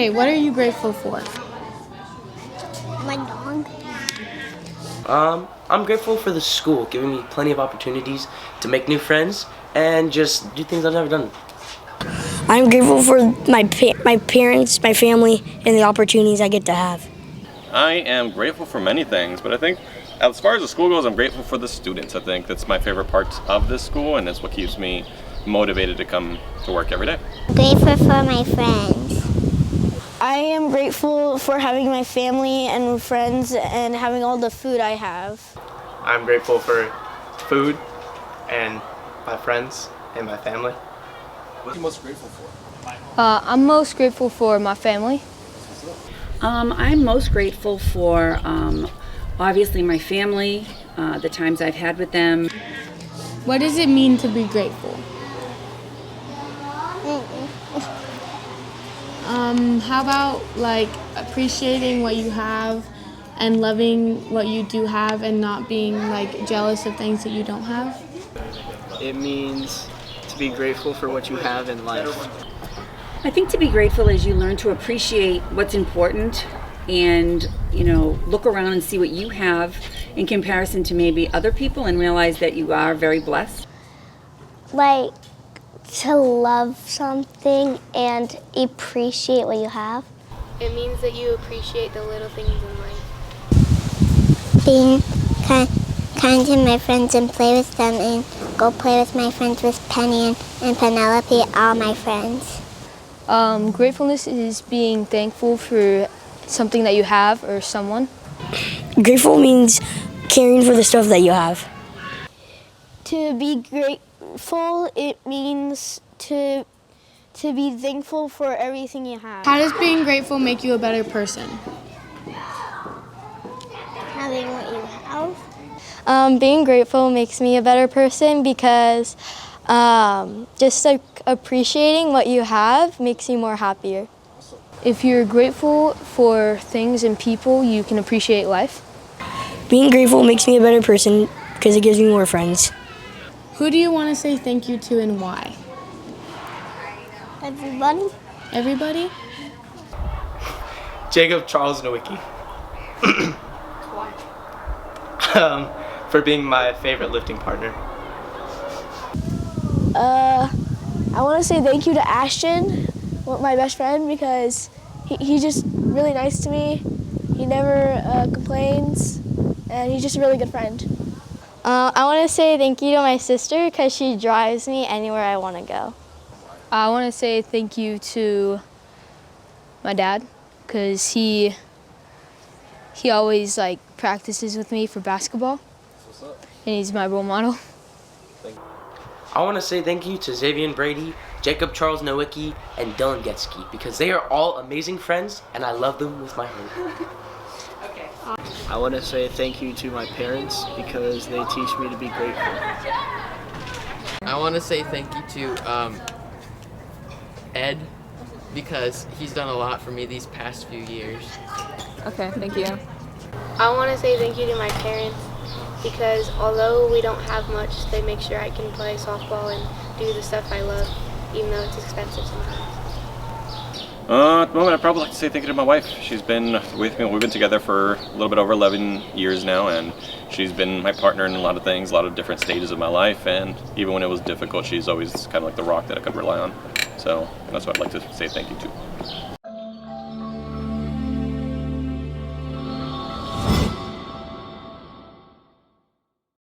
Okay, what are you grateful for? My dog. I'm grateful for the school, giving me plenty of opportunities to make new friends and just do things I've never done. I'm grateful for my parents, my family, and the opportunities I get to have. I am grateful for many things, but I think as far as the school goes, I'm grateful for the students. I think that's my favorite part of this school, and it's what keeps me motivated to come to work every day. Grateful for my friends. I am grateful for having my family and friends and having all the food I have. I'm grateful for food and my friends and my family. What are you most grateful for? I'm most grateful for my family. I'm most grateful for obviously my family, the times I've had with them. What does it mean to be grateful? How about like appreciating what you have and loving what you do have and not being like jealous of things that you don't have? It means to be grateful for what you have in life. I think to be grateful is you learn to appreciate what's important and, look around and see what you have in comparison to maybe other people and realize that you are very blessed. Like to love something and appreciate what you have. It means that you appreciate the little things in life. Being kind to my friends and play with them and go play with my friends with Penny and Penelope, all my friends. Gratefulness is being thankful for something that you have or someone. Grateful means caring for the stuff that you have. To be grateful, it means to be thankful for everything you have. How does being grateful make you a better person? Having what you have. Being grateful makes me a better person because just like appreciating what you have makes you more happier. If you're grateful for things and people, you can appreciate life. Being grateful makes me a better person because it gives me more friends. Who do you want to say thank you to and why? Everybody. Everybody? Jacob Charles Nowicki. For being my favorite lifting partner. I want to say thank you to Ashton, my best friend, because he's just really nice to me. He never complains, and he's just a really good friend. I want to say thank you to my sister because she drives me anywhere I want to go. I want to say thank you to my dad because he always like practices with me for basketball, and he's my role model. I want to say thank you to Xavier Brady, Jacob Charles Nowicki, and Dylan Getsky because they are all amazing friends and I love them with my heart. I want to say thank you to my parents because they teach me to be grateful. I want to say thank you to Ed because he's done a lot for me these past few years. Okay, thank you. I want to say thank you to my parents because although we don't have much, they make sure I can play softball and do the stuff I love, even though it's expensive sometimes. At the moment, I'd probably like to say thank you to my wife. She's been with me. We've been together for a little bit over 11 years now, and she's been my partner in a lot of things, a lot of different stages of my life, and even when it was difficult, she's always kind of like the rock that I could rely on. So that's what I'd like to say thank you to.